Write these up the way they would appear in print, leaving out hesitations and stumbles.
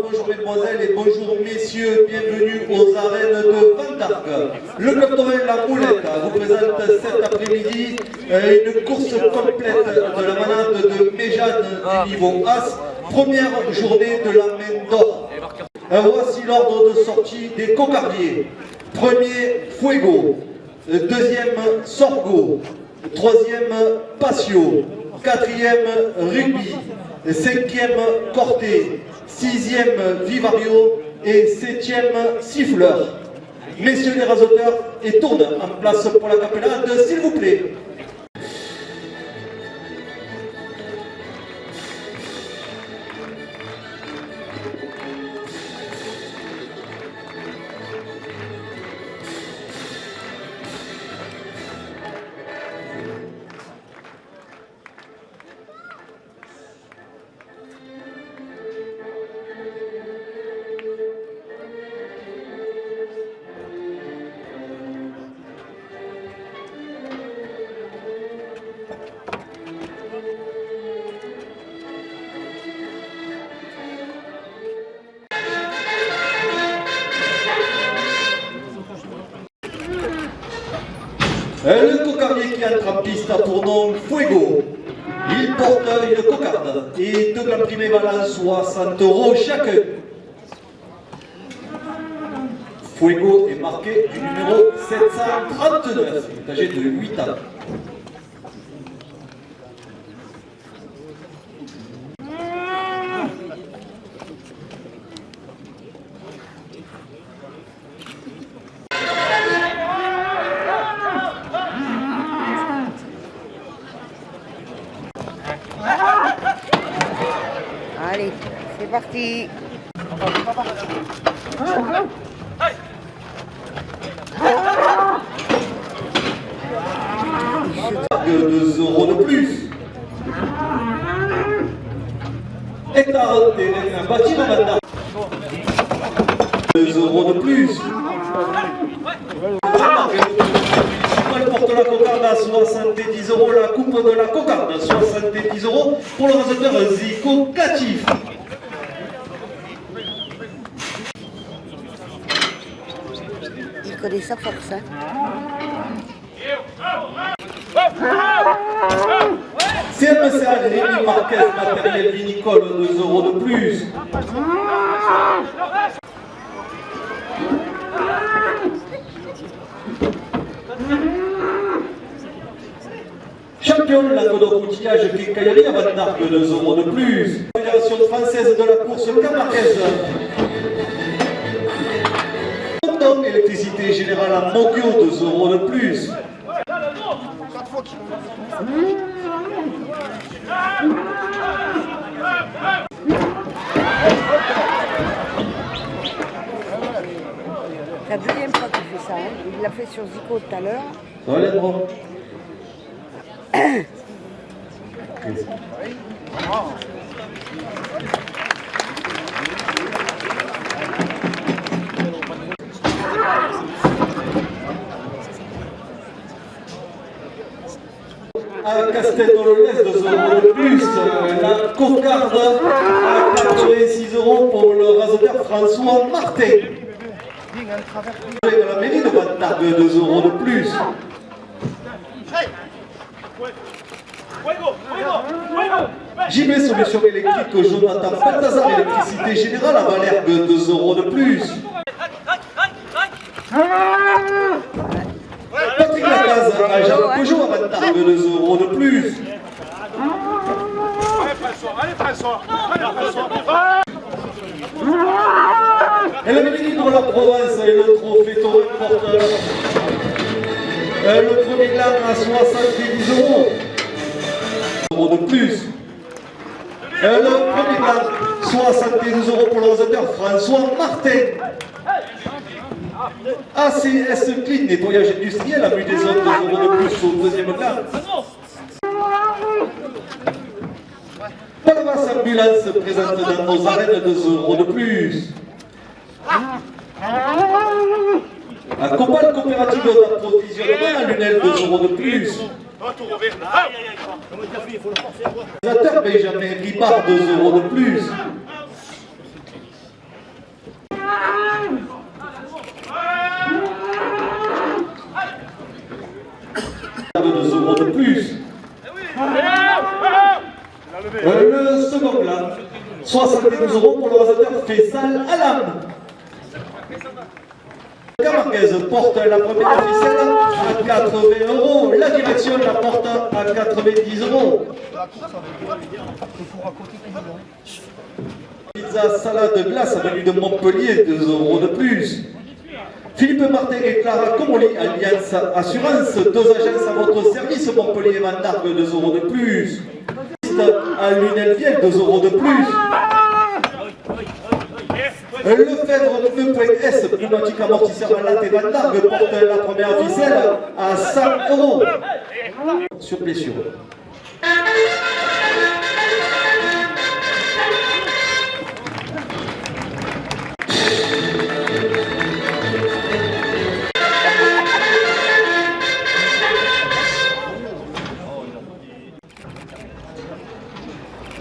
bonjour mesdemoiselles et bonjour messieurs, bienvenue aux arènes de Van d'Arc. Le club Torel La Moulette vous présente cet après-midi une course complète de la manade de Méjane du niveau As, première journée de la main d'or. Voici l'ordre de sortie des cocardiers. Premier, Fuego. Deuxième, Sorgo. Troisième, Patio. Quatrième, Rugby. Cinquième, Corté. Sixième, Vivario. Et septième, Siffleur. Messieurs les rasoteurs, et tourne en place pour la capellade, s'il vous plaît. Le cocardier qui entre en piste a pour nom Fuego. Il porte une cocarde et deux grands primés valent 60 € chacun. Fuego est marqué du numéro 739, il est âgé de 8 ans. Allez, c'est parti. De 2 € de plus. Hectare terrain bâti dans la 2 € de plus. Elle porte la cocarde à 70 €, la coupe de la cocarde à 70 € pour le raseteur Zico Catif. Il connaît sa force, hein. CMC Rémi Marquez, matériel vinicole, 2 € de plus. Champion de la coutillage Kekayari à Van d'Arc, 2 € de plus. Fédération française de la course Camarquez. Électricité générale à Mogio, 2 € de plus. C'est la deuxième fois qu'il fait ça, hein. Il l'a fait sur Zico tout à l'heure. Ça va les bras. À Castelnau-le-Lez, 2 € de plus. La cocarde à 86 € pour le rasoteur François Martin. De la mairie de Van d'Arc, 2 € de plus. JB Solution électrique Jonathan Balthazar, électricité générale à Valère, 2 € de plus. Patrick Lacaze à Jean Peugeot à Van d'Arc, 2 € de plus. Et la mairie pour la Provence et le trophée Taurin porte le premier gland à 70 € de plus. Le premier gland, 72 € pour le rasoteur François Martin. ACS Clean, nettoyage industriel, a vu des autres 2 € de plus au deuxième gland. Palmas Ambulance présente dans nos arènes 2 € de plus. La Copal coopérative d'approvisionnement à Lunel, 2 € de plus. Réalisateur Benjamin Ripard, 2 € de plus. 2 euros de plus. Le second plan, 72 euros pour le rasoteur Faisal Alam. Camarguez porte la première ficelle à 80 euros. La direction la porte à 90 euros. Pizza salade glace venue de Montpellier, 2 euros de plus. Philippe Martin et Clara Comoli, Alliance Assurance, 2 agences à votre service, Montpellier et Van d'Argue, 2 euros de plus. À Lunel-Viel, 2 euros de plus. Lefebvre Pneu.S, pneumatique amortisseur à latte et Van d'Argue, porte la première ficelle à 100 euros. Sur blessure.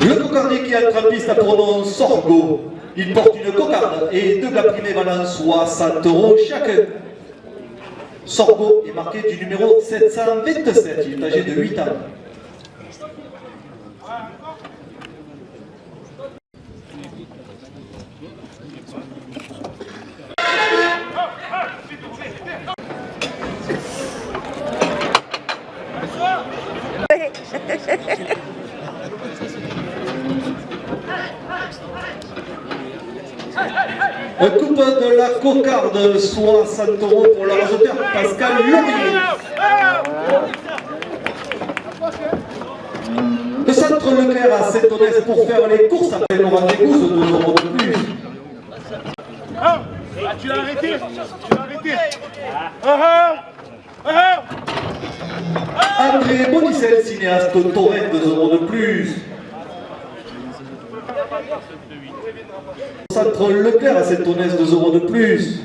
Le cocardier qui entre en piste a pour nom Sorgo. Il porte une cocarde et 2 gars primés valant 60 euros chacun. Sorgo est marqué du numéro 727, il est âgé de 8 ans. Coupe de la cocarde, 60 euros pour le rasoteur Pascal Laurier. Le centre Leclerc à Saint-Onès pour faire les courses après le rendez-vous, 2 euros de plus. Ah, tu l'as arrêté. André Bonicel, cinéaste Torrent, 2 euros de plus. Centre Leclerc à Saint-Onès, 2 euros de plus.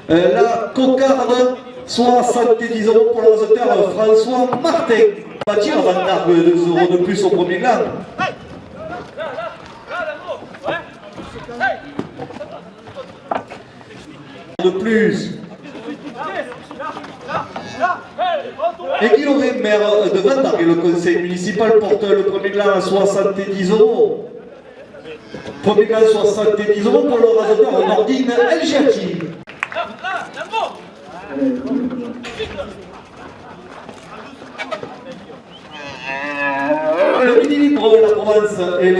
La cocarde, 70 euros pour le rasoteur François Martin. Bâtir à Van d'Argue, 2 euros de plus au premier gland. De plus. Et Guillaume, maire de Van d'Argue, et le conseil municipal porte le premier gland à 70 euros. Premier gland 70 euros pour le rasoteur Nordine El Giati. Le mini-libre de la Provence et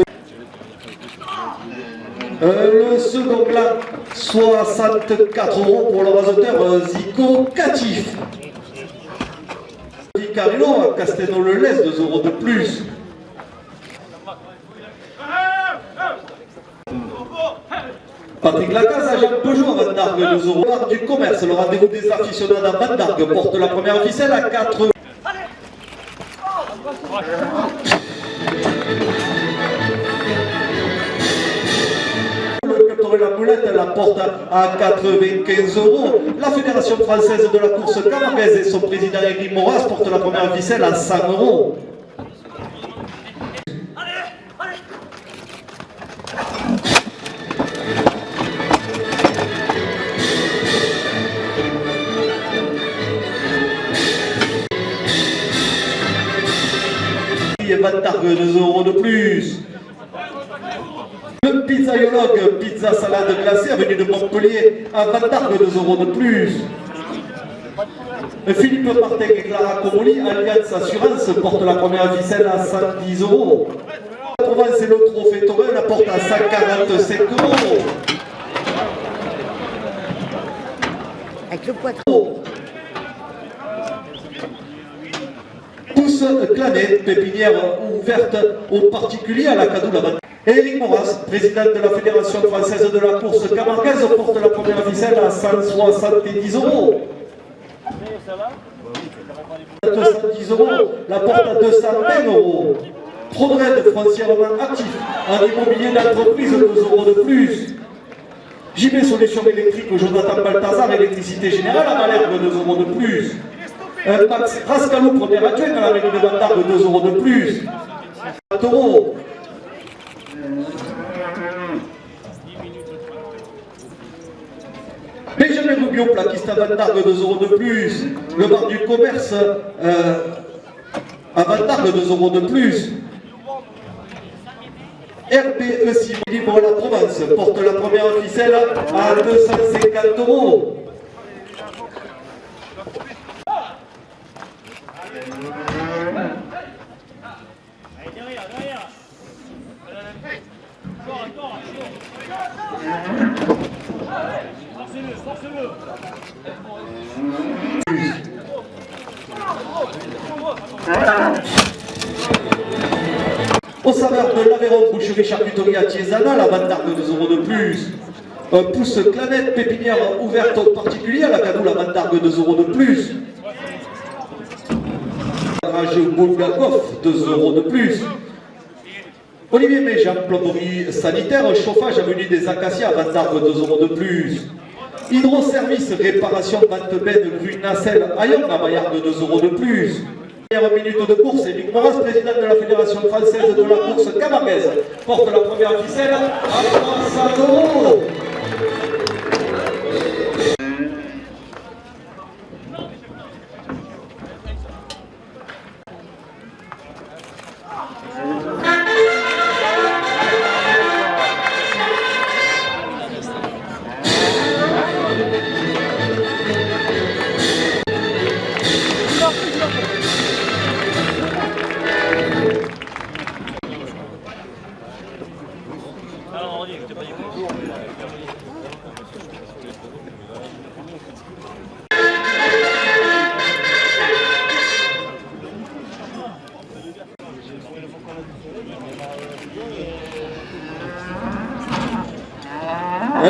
le second gland, 64 euros pour le rasoteur Zico Catif. Vicarino à Castelnau-le-Lez, 2 euros de plus. Patrick Lacaze, agent Peugeot à Van d'Argue, 2 euros. Bar du commerce, le rendez-vous des aficionados à Van d'Argue porte la première ficelle à 4 euros. La moulette la porte à 95 euros. La Fédération française de la course camarguaise et son président Eric Moras portent la première ficelle à 100 euros. Et Van d'Argue, 2 euros de plus. Le pizzaiologue, pizza salade glacée, avenue de Montpellier, à Van d'Argue, 2 euros de plus. Philippe Martin et Clara Comoli, Alliance Assurance, portent la première ficelle à 110 euros. La Provence et le trophée Torrent la porte à 145 euros. Avec le poitron. Pousse Planète, pépinière ouverte aux particuliers à la Cadoule. Éric Moras, président de la Fédération française de la course camarguaise, porte la première ficelle à 170 euros. 210 euros, la porte à 220 euros. Prodred, foncièrement actif, en immobilier d'entreprise, 2 euros de plus. JB Solutions électriques, Jonathan Balthazar, électricité générale à Malherbe, 2 euros de plus. Max Rascalou, premier adjoint à la mairie de Van d'Argue, 2 euros de plus. 4 euros. bioplaquiste à 20 d'argues 2 € de plus. Le bar du commerce à 20 d'argues 2 € de plus. RBE Civil Libre la Provence porte la première ficelle à 250 €. Au saveur de l'Aveyron Boucherie Charcuterie à Tiesana, la bande d'argues 2 € de plus. Pousse Clanette Pépinière ouverte aux particuliers à la Cadoule, la bande d'argues 2 € de plus. Garage Bulgakov 2 € de plus. Olivier Méjean, plomberie sanitaire, chauffage avenue des Acacias, bande d'argues 2 € de plus. Hydroservice, réparation, vente-benne, grue nacelle, Ayon, la Bayarde 2 € de plus. Première minute de course, Éric Moras, président de la Fédération française de la course camarguaise, porte la première ficelle à 300 €.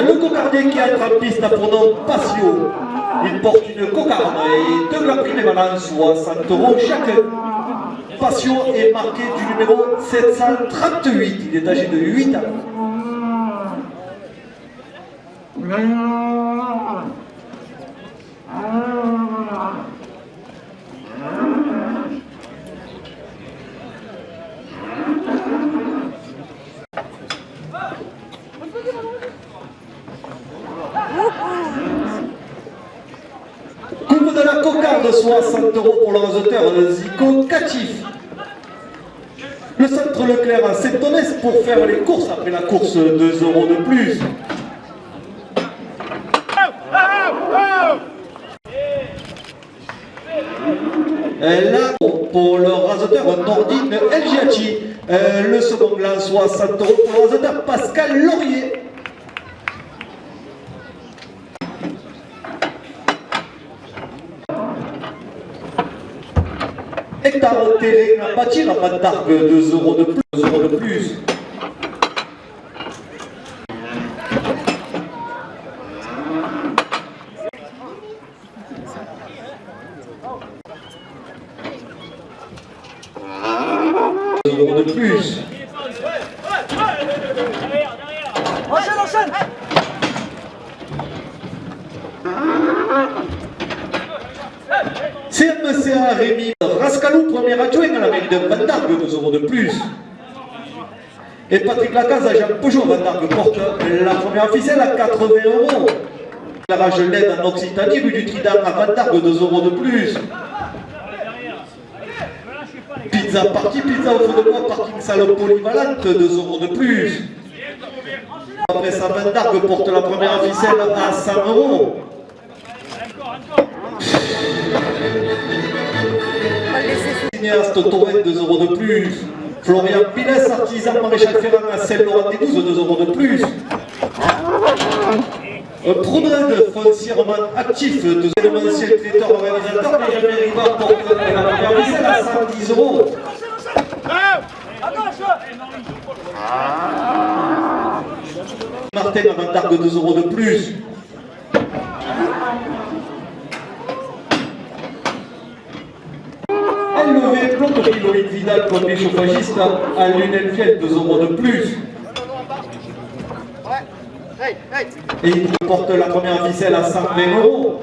Le cocardier qui entre en piste a pour nom Passio. Il porte une cocarde et 2 grands prix de balance, 60 € chacun. Passio est marqué du numéro 738. Il est âgé de 8 ans. Coupe de la cocarde, 60 € pour le raseteur Zico Catif. Le centre Leclerc à Saint-Onès pour faire les courses après la course 2 € de plus. Là, pour le raseteur Nordine El Giaci, le second gland, 60 € pour le raseteur Pascal Laurier. Hectare terrain à bâtir à bande d'argues 2 € de plus. 2 € de plus. De plus. Enchaîne, enchaîne. CMCA Rémi Rascalou, premier adjoint à la mairie de Vandargue, 2 € de plus. Et Patrick Lacaze à Jean Peugeot, Vandargue porte la première ficelle à 80 €. Garage LED en Occitanie, rue du Trident à Vandargue, 2 € de plus. Pizza Party, pizza au feu de bois, parking salle polyvalente, 2 € de plus. Après ça, Vandargue porte la première ficelle à 100 €. Cinéaste Torrent, 2 € de plus. Florian Pines, artisan maréchal Ferrand à Saint-Laurent-des-Gouzes, 2 € de plus. Prodred, foncièrement actif, deuxième ancien traiteur organisateur, Benjamin Rivard porte la première ficelle à 110 €. Martin à Vandargue, 2 € de plus. Élevé, plomberie Loïc Vidal, conduit chauffagiste à Lunelfiel, 2 € de plus. Et il porte la première ficelle à 120 €.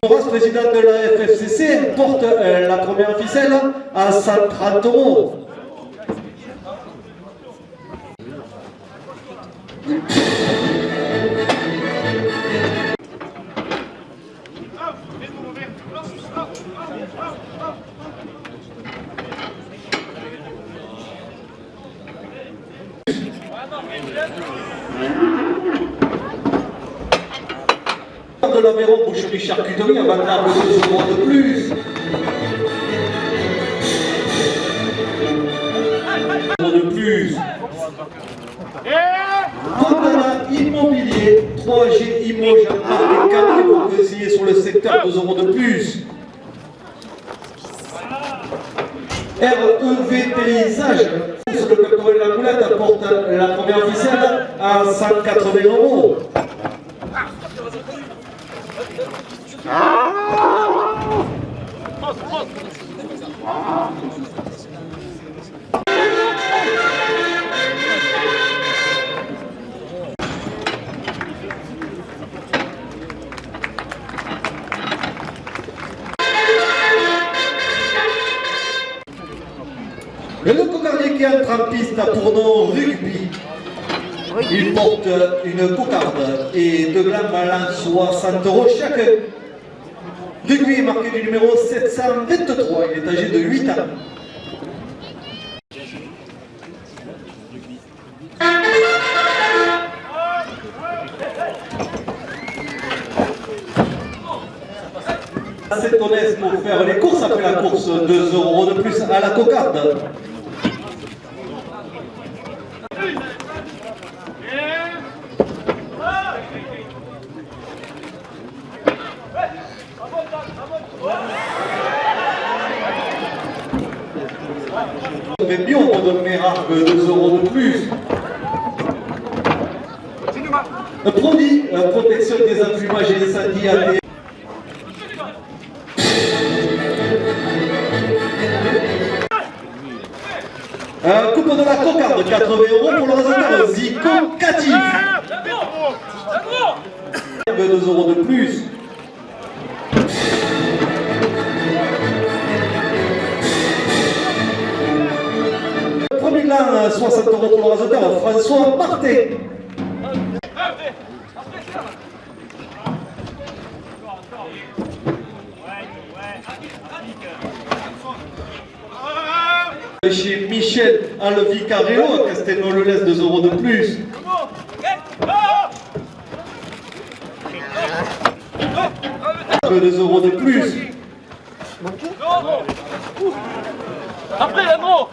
Moras, président de la FFCC, porte la première ficelle à 130 €. De l'Aveyron, boucherie charcuterie, un bâtard de 2 euros de plus. De plus. Fontana Immobilier, 3G Immo, Jean-Marc Camille, pour conseiller sur le secteur, 2 euros de plus. REV Paysage, sur le club de la Moulette, apporte la première officielle à 180 euros. Le cocardier qui entre en piste a pour nom Rugby. Il porte une cocarde et 2 glands valant 60 euros chacun. Rugby est marqué du numéro 723, il est âgé de 8 ans. C'est honnête pour faire les courses après la course, 2 euros de plus à la cocarde. Mais bien de Mérarque, 2 euros de plus. Produit protection des enfumages et incendies à coupe de la cocarde, 80 euros pour le résultat Zico Catif. 2 euros de plus. Premier gland, 60 euros pour le résultat François Marté. Chez Michel Alvicarello à Castelnau-le-Lez, 2 euros de plus. Que 2 euros de plus. Après, Andro.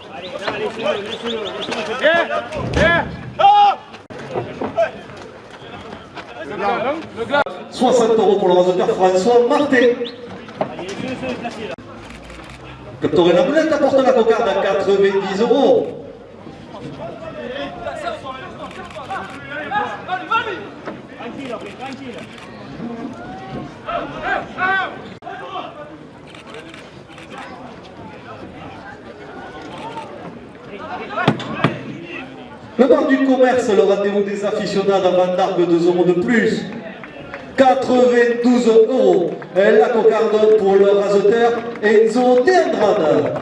60 euros pour le résultat François Marté. Captoré la boulette apporte la cocarde à 90 euros. Le bar du commerce, le rendez-vous des aficionados à Vandargue, 2 euros de plus. 92 euros. La cocarde pour le raseteur Enzo De Andrade.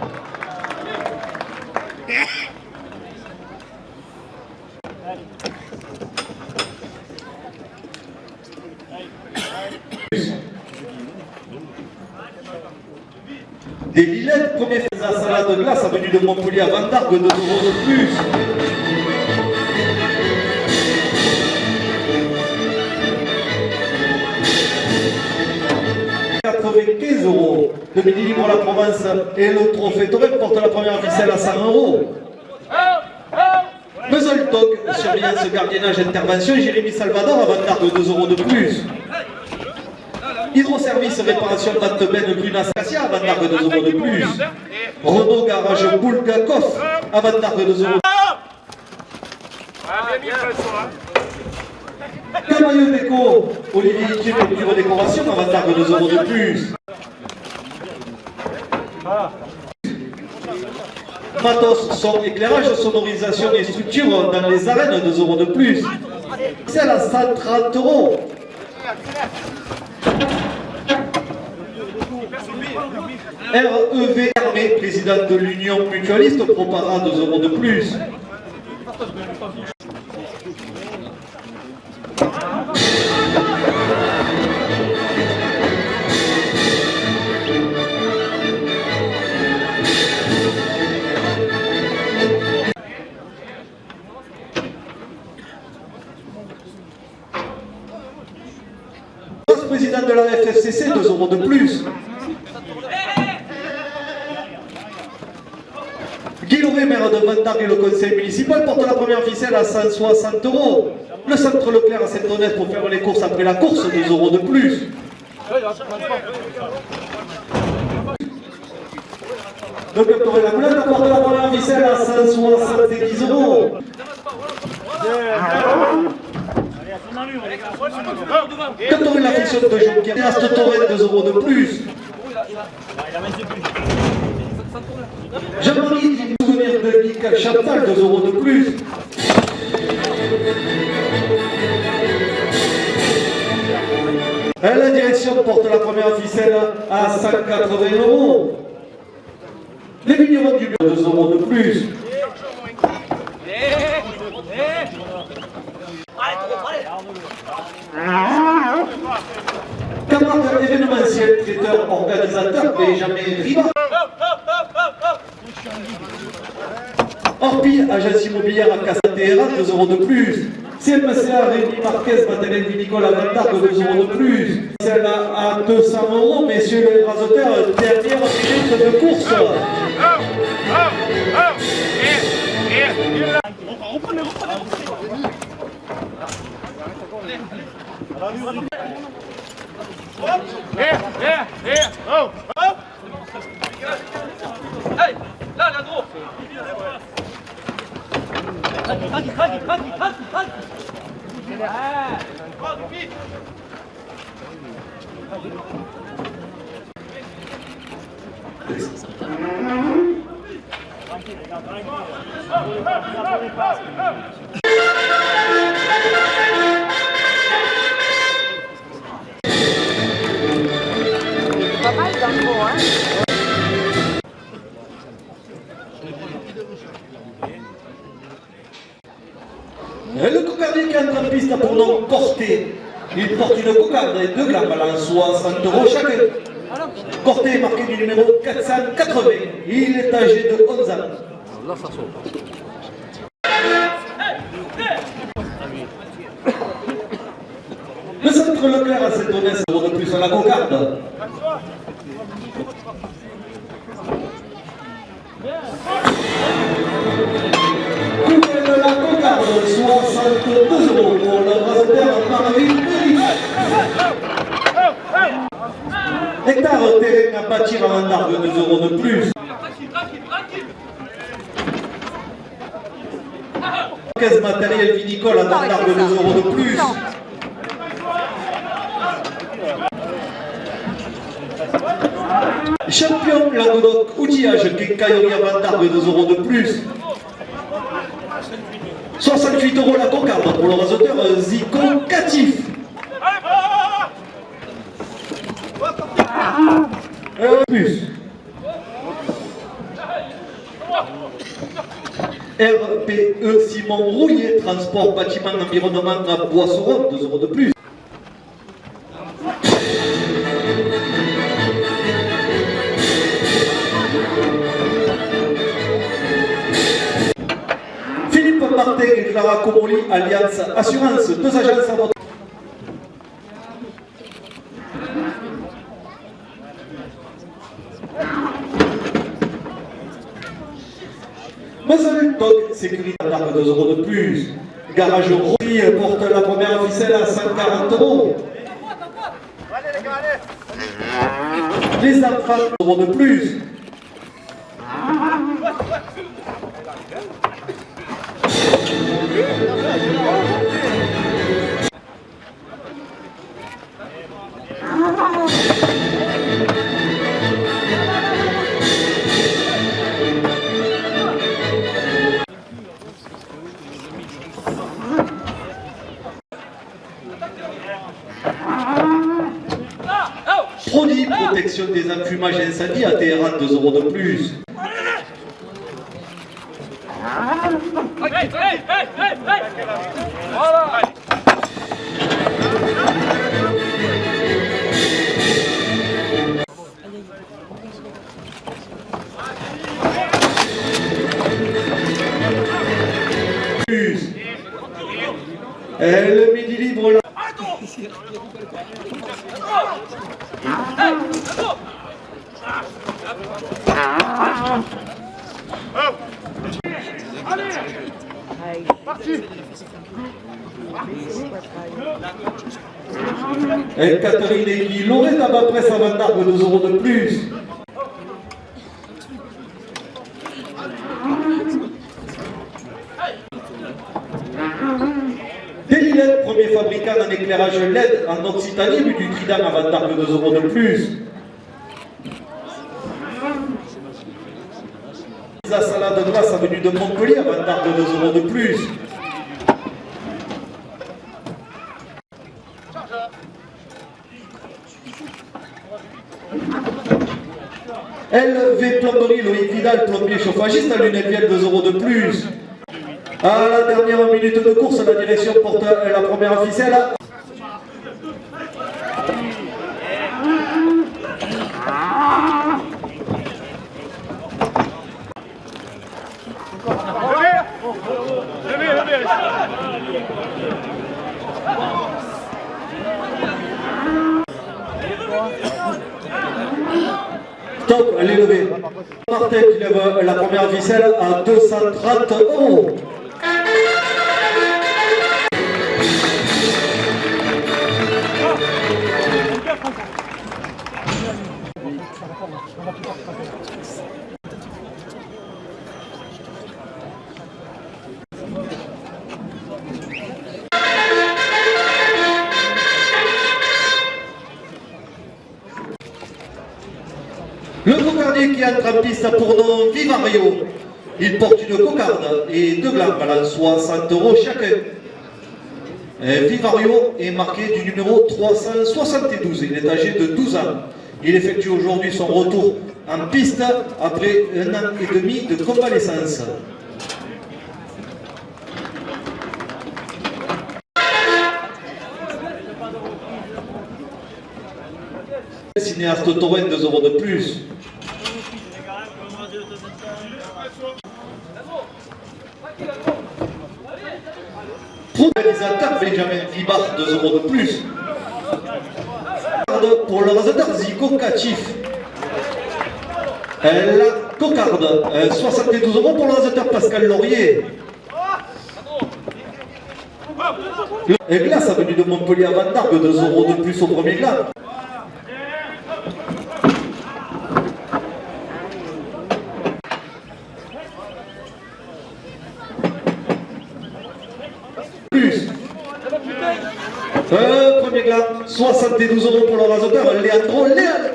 Des Lillettes, premier fait à salade de glace, avenue de Montpellier à Vandargue, 2 euros de plus. €. Le Midi Libre la Provence et le Trophée Torel porte la première ficelle à 100 €. Puzzle Dog, surveillance, gardiennage, intervention, Jérémy Salvador à Vandargue, 2 euros de plus. Hydroservice, réparation, Tante-Ben, Grunas, Cassia à Vandargue, 2 euros de plus. Renault Garage Bulgakov à Vandargue, 2 euros. Camailleux Déco, Olivier Itier, peinture décoration à Vandargue, 2 euros de plus. Matos, son éclairage, sonorisation et structure dans les arènes, 2 euros de plus. C'est à 130 €. REV Armé, président de l'Union mutualiste, Propara, 2 euros de plus. président de la FFCC, 2 € de plus. Guy Loré, maire de Vendargues et le conseil municipal, porte la première ficelle à 160 €. Le centre Leclerc à Saint-Onès pour faire les courses après la course, 2 € de plus. Le club Toré la Moulette porte la première ficelle à 170 €. Quand on a la fiction de Jonquière, Astre Toré, 2 € de plus. Jean-Marie dit souvenir de Nick Chaptal, 2 € de plus. La direction porte la première ficelle à 180 €. Les vignerons du bureau, 2 € de plus. Camarade événementiel, traiteur, organisateur, Benjamin Ribard. Orpi, agence immobilière à Casatéra, 2 € de plus. CMCA Rémi Marquez, matériel vinicole à Vendargues, 2 € de plus. Celle à 200 €, messieurs les rasoteurs, dernière minute de course. Hey, là, gros. Pas mal dans le mot, hein. Le cocardier qui est en piste pour nom Corté. Il porte une cocarde et 2 glammes à 60 € chacun. Corté est marqué du numéro 480. Il est âgé de 11 ans. Là, ça saute. Le centre Leclerc à Saint-Onès, 1 € de plus à la cocarde. Coupé de la cocarde, 62 € pour le rasoteur Marvin Perry. Hectare terrain à bâtir à Vendargues, 2 € de plus. Caisse matériel vinicole à Vendargues, 2 € de plus. Champion Languedoc outillage Quincaillerie à Vendargues, 2 € de plus. 68 € la cocarde pour le rasoteur Zico Catif. Plus. RPE Simon Rouillet, transport, bâtiment, environnement à Boisseron, 2 € de plus. Philippe Martin et Clara Comoli, Alliance Assurance, 2 agences à votre. Mazel Tov, sécurité à 2 € de plus. Garage Rory porte la première ficelle à 140 €. Les enfants, 2 € de plus. Produit protection des enfumages incendies à Téhéran, 2 € de plus. Voilà. Le midi libre là. Et Catherine qui l'aurait à peu près sa vente d'arbre 2 € de plus. Delilet, premier fabricant d'un éclairage LED en Occitanie, but du Trident à vente d'arbre 2 € de plus. La salade de glace avenue de Montpellier à vente d'arbre 2 € de plus. LV Plomberie, Loïc Vidal, plombier chauffagiste à lunettes Viel 2 € de plus. À la dernière minute de course, la direction porte la première ficelle. Stop, elle est levée. Martin qui lève la première ficelle à 230 €. Le cocardier qui entre en piste pour nos Vivario. Il porte une cocarde et deux glands valant 60 € chacun. Vivario est marqué du numéro 372. Il est âgé de 12 ans. Il effectue aujourd'hui son retour en piste après 1 an et demi de convalescence. Cinéaste taurin 2 € de plus. Organisateur Benjamin Vibard 2 € de plus. Pour le rasadeur Zico Katif. La cocarde 72 € pour le rasadeur Pascal Laurier. Et glace avenue de Montpellier à Van d'Argue 2 € de plus au premier glace. Premier glas, 72 € pour le rasoteur, Léandro Léal.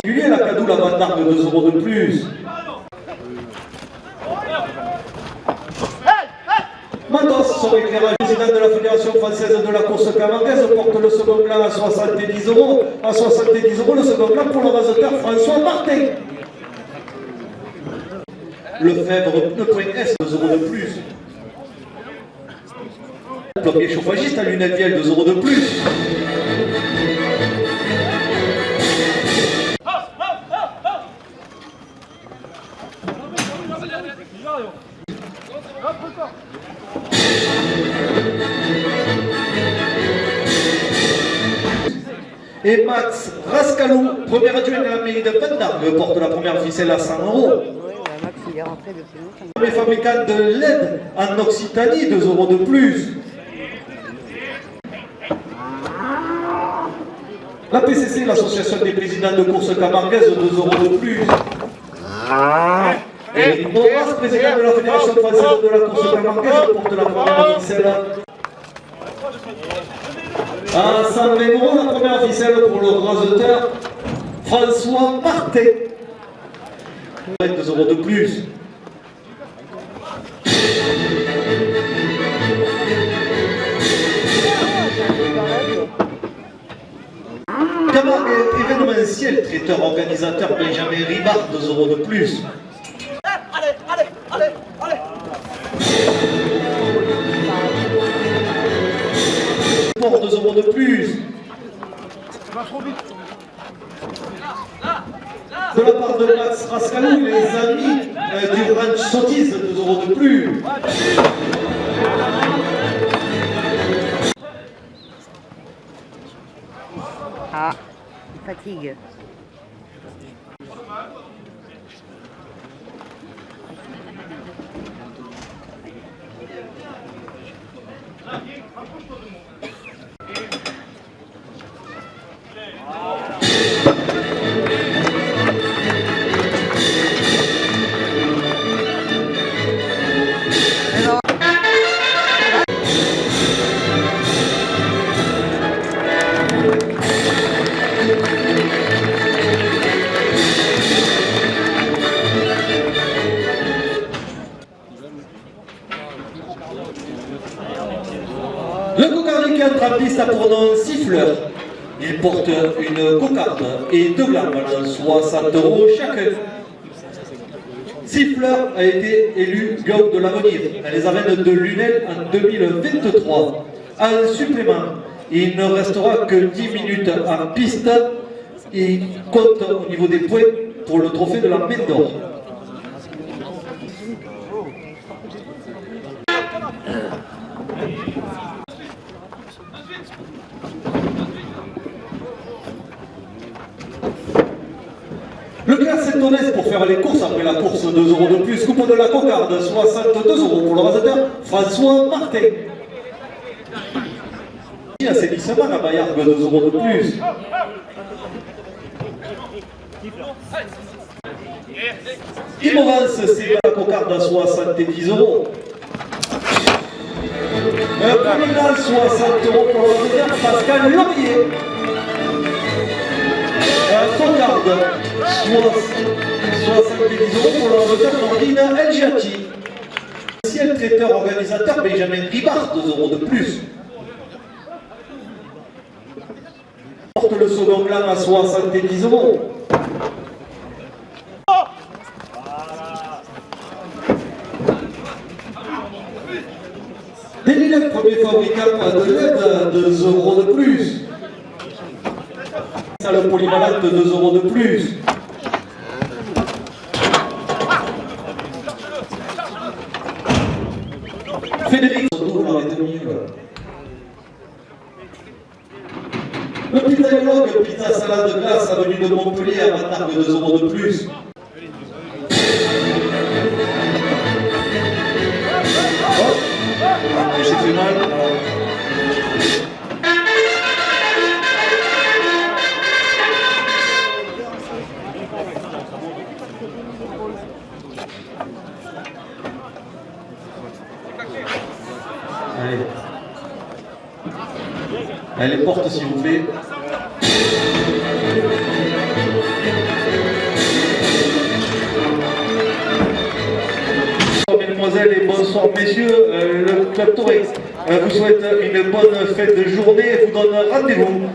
Juliet la cadoule à Van d'Argue 2 € de plus. Mandos, son éclairage, président de la Fédération française de la course camarguaise, porte le second gland à 70 €. À 70 € le second gland pour le rasoteur François Martin. Le Fèvre Pneu.S 2 € de plus. Plombier chauffagiste à lunettes Viel 2 € de plus. Et Max Rascalou, premier adjoint de la mairie de Van d'Argue, porte la première ficelle à 100 €. Max, il est rentré depuis longtemps. Premier fabricant de LED en Occitanie, 2 € de plus. La PCC, l'association des présidents de course camarguaise, 2 € de plus. Et Boras, président de la Fédération française de la course camarguaise, porte la première ficelle à 120 € la première ficelle pour le rasoteur François Martin. 2 € de plus. Camargue événementiel, traiteur organisateur Benjamin Ribard, 2 € de plus. Pour encore 2 euros de plus. De la part de Max Rascalou, les amis du ranch Sotis, 2 euros de plus. Ah, il fatigue. Le cocarde qui entre en piste a pour nom Siffleur. Il porte une cocarde et 2 glands valant 60 € chacun. Siffleur a été élu Guillaume de l'Avenir dans les arènes de Lunel en 2023. En supplément, il ne restera que 10 minutes en piste. Il compte au niveau des points pour le trophée de la Main d'Or. Le clan Saint-Onès pour faire les courses après la course, 2 € de plus. Coupe de la cocarde, 62 € pour le rasateur François Martin. Assainissement à Bayargue, 2 € de plus. Imovance, c'est la cocarde à 70 €. Promenade, 60 € pour le rasateur Pascal Laurier. Cocarde, 70 € pour le rasateur Nordine Elgiati. Ciel traiteur organisateur Benjamin Ribard, 2 € de plus. Porte le second gland à 70 €. Délilette, premier fabricant de LED, 2 € de plus. Salle polyvalente, 2 € de plus. Frédéric, le pitalogue, pizza salade de glace, avenue de Montpellier, à Matargue, 2 € de plus. Oh, j'ai fait mal. Allez. Allez, les portes s'il vous plaît. Bonsoir mesdemoiselles et bonsoir messieurs, le Club Torex vous souhaite une bonne fête de journée et vous donne rendez-vous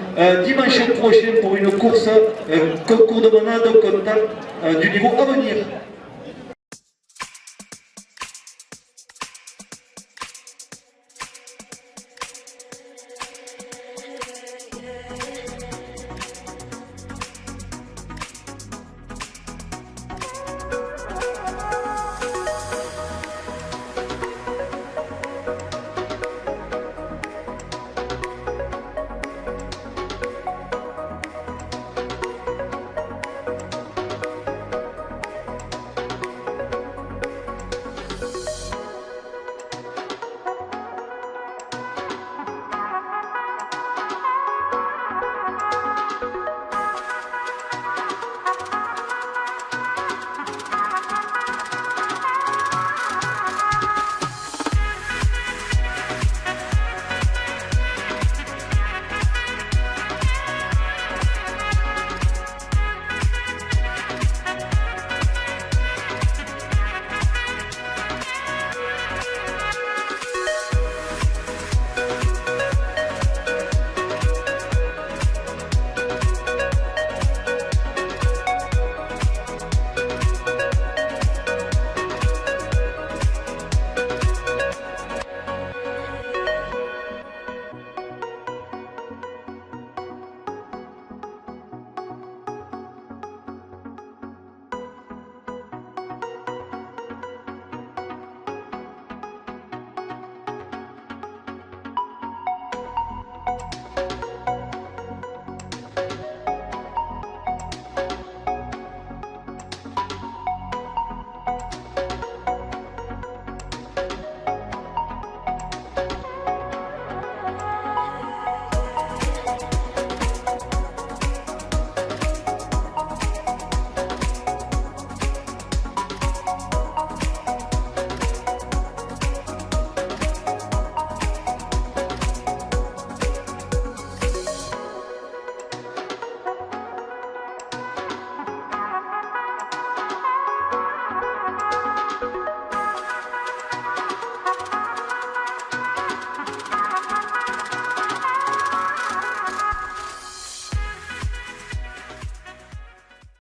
dimanche prochain pour une course concours de manade au contact du niveau à venir.